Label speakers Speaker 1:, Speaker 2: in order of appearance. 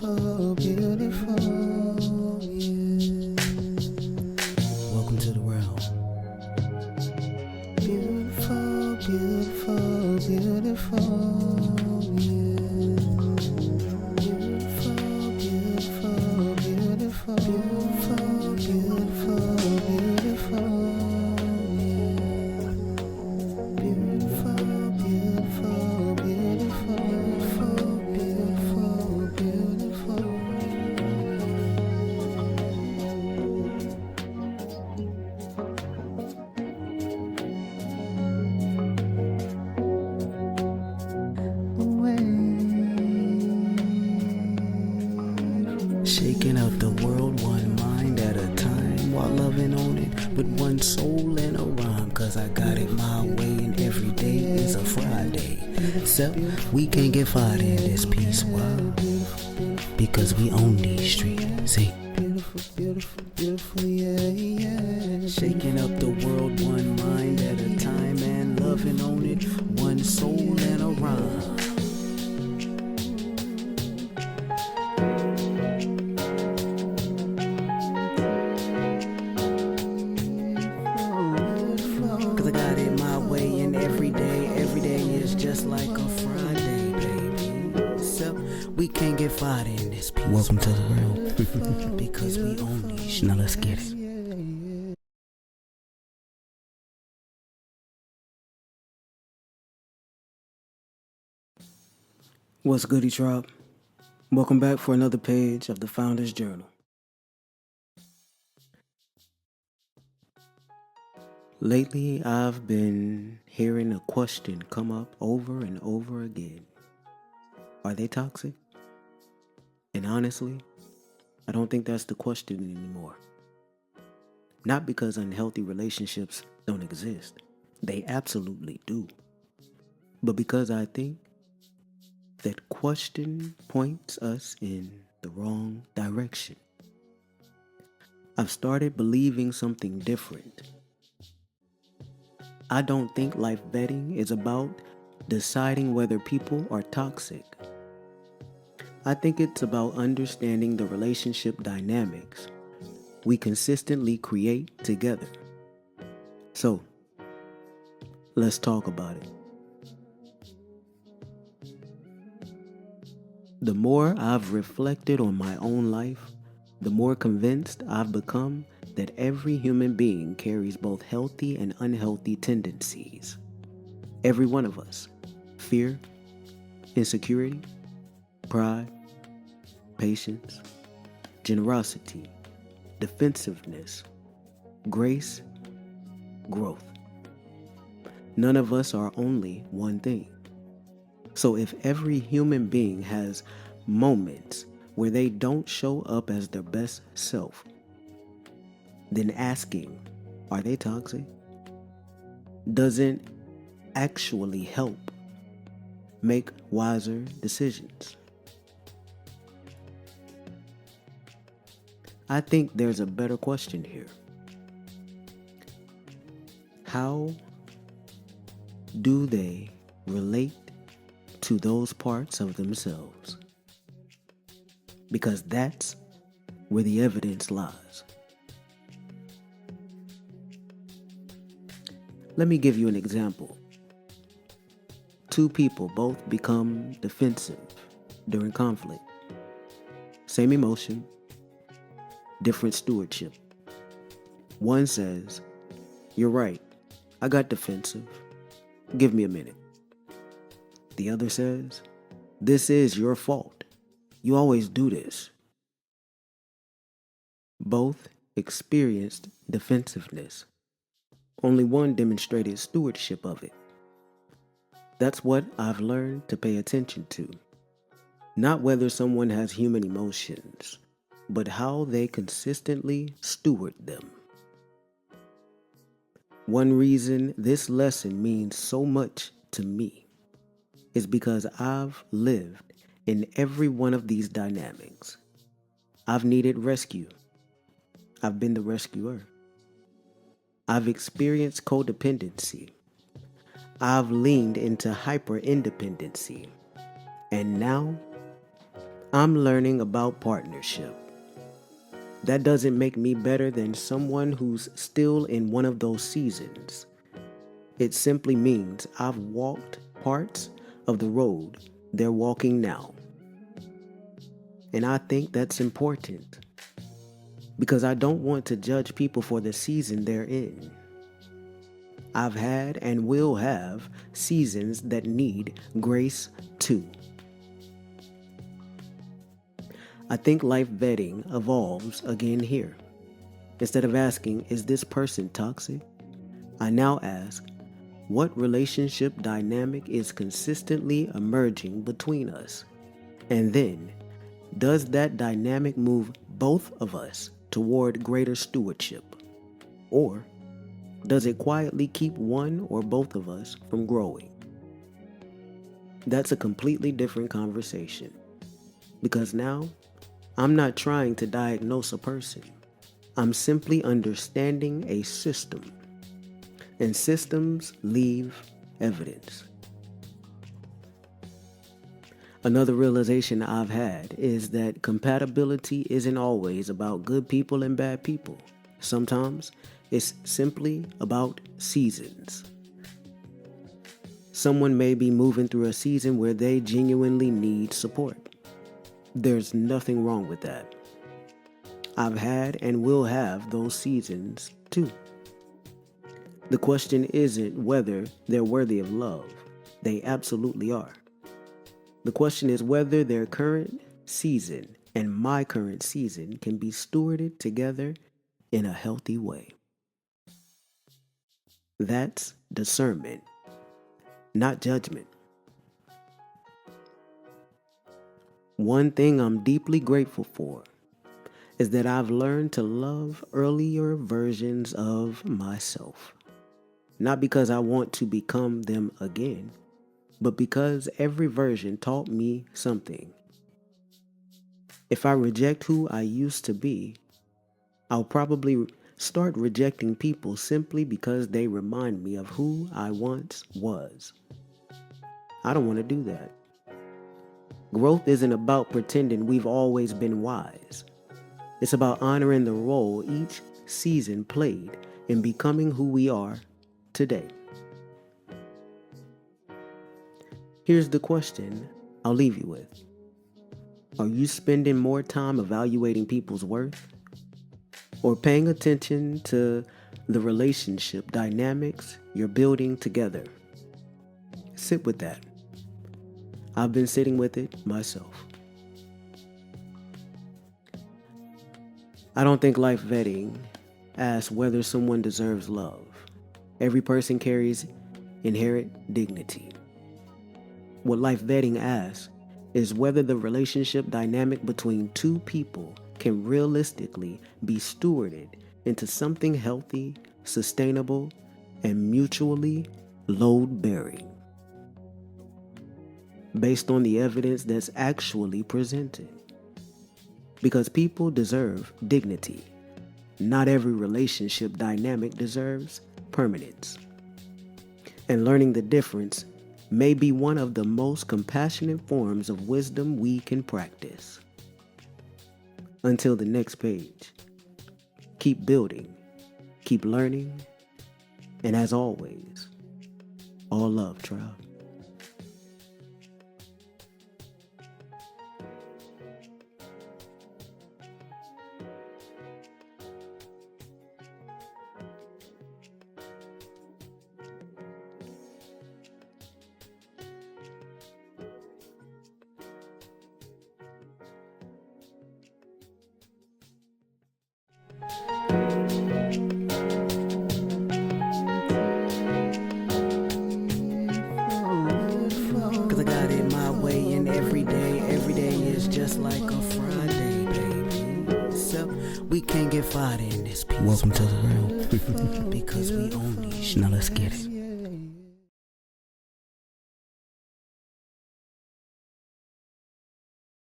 Speaker 1: beautiful, beautiful, yeah. Welcome to the realm. Beautiful, beautiful, beautiful, yeah. Beautiful, beautiful, beautiful, beautiful, beautiful, beautiful. Shaking up the world one mind at a time while loving on it with one soul and a rhyme. Cause I got it my way and every day is a Friday. So we can't get fired in this piece. Why? Because we own these streets. See? Beautiful, beautiful, beautiful, yeah, yeah. Shaking up the world one mind at a time and loving on it one soul and a rhyme. Cause I got it my way and every day is just like a Friday, baby. So we can't get fired in this piece. Welcome to the realm. Because we own these. Now let's get it. What's goodie, Trop? Welcome back for another page of the Founder's Journal. Lately, I've been hearing a question come up over and over again. Are they toxic? And honestly, I don't think that's the question anymore. Not because unhealthy relationships don't exist. They absolutely do. But because I think that question points us in the wrong direction. I've started believing something different. I don't think life vetting is about deciding whether people are toxic. I think it's about understanding the relationship dynamics we consistently create together. So, let's talk about it. The more I've reflected on my own life, the more convinced I've become that every human being carries both healthy and unhealthy tendencies. Every one of us. Fear, insecurity, pride, patience, generosity, defensiveness, grace, growth. None of us are only one thing. So if every human being has moments where they don't show up as their best self, then asking, are they toxic, doesn't actually help make wiser decisions. I think there's a better question here. How do they relate to those parts of themselves? Because that's where the evidence lies. Let me give you an example. Two people both become defensive during conflict. Same emotion, different stewardship. One says, "You're right, I got defensive. Give me a minute." The other says, "This is your fault. You always do this." Both experienced defensiveness. Only one demonstrated stewardship of it. That's what I've learned to pay attention to. Not whether someone has human emotions, but how they consistently steward them. One reason this lesson means so much to me is because I've lived in every one of these dynamics. I've needed rescue. I've been the rescuer. I've experienced codependency. I've leaned into hyper-independency. And now, I'm learning about partnership. That doesn't make me better than someone who's still in one of those seasons. It simply means I've walked parts of the road they're walking now. And I think that's important because I don't want to judge people for the season they're in. I've had and will have seasons that need grace too. I think life vetting evolves again here. Instead of asking, is this person toxic? I now ask, what relationship dynamic is consistently emerging between us? And then, does that dynamic move both of us toward greater stewardship? Or does it quietly keep one or both of us from growing? That's a completely different conversation. Because now, I'm not trying to diagnose a person. I'm simply understanding a system. And systems leave evidence. Another realization I've had is that compatibility isn't always about good people and bad people. Sometimes it's simply about seasons. Someone may be moving through a season where they genuinely need support. There's nothing wrong with that. I've had and will have those seasons too. The question isn't whether they're worthy of love. They absolutely are. The question is whether their current season and my current season can be stewarded together in a healthy way. That's discernment, not judgment. One thing I'm deeply grateful for is that I've learned to love earlier versions of myself. Not because I want to become them again, but because every version taught me something. If I reject who I used to be, I'll probably start rejecting people simply because they remind me of who I once was. I don't want to do that. Growth isn't about pretending we've always been wise. It's about honoring the role each season played in becoming who we are today. Here's the question I'll leave you with. Are you spending more time evaluating people's worth or paying attention to the relationship dynamics you're building together? Sit with that. I've been sitting with it myself. I don't think life vetting asks whether someone deserves love. Every person carries inherent dignity. What life vetting asks is whether the relationship dynamic between two people can realistically be stewarded into something healthy, sustainable, and mutually load-bearing, based on the evidence that's actually presented. Because people deserve dignity. Not every relationship dynamic deserves permanence. And learning the difference may be one of the most compassionate forms of wisdom we can practice. Until the next page, keep building, keep learning, and as always, all love, tribe. Cause I got it my way, and every day is just like a Friday, baby. So we can't get fired in this piece.
Speaker 2: Welcome to the realm.
Speaker 1: Because we own these. Now let's get it.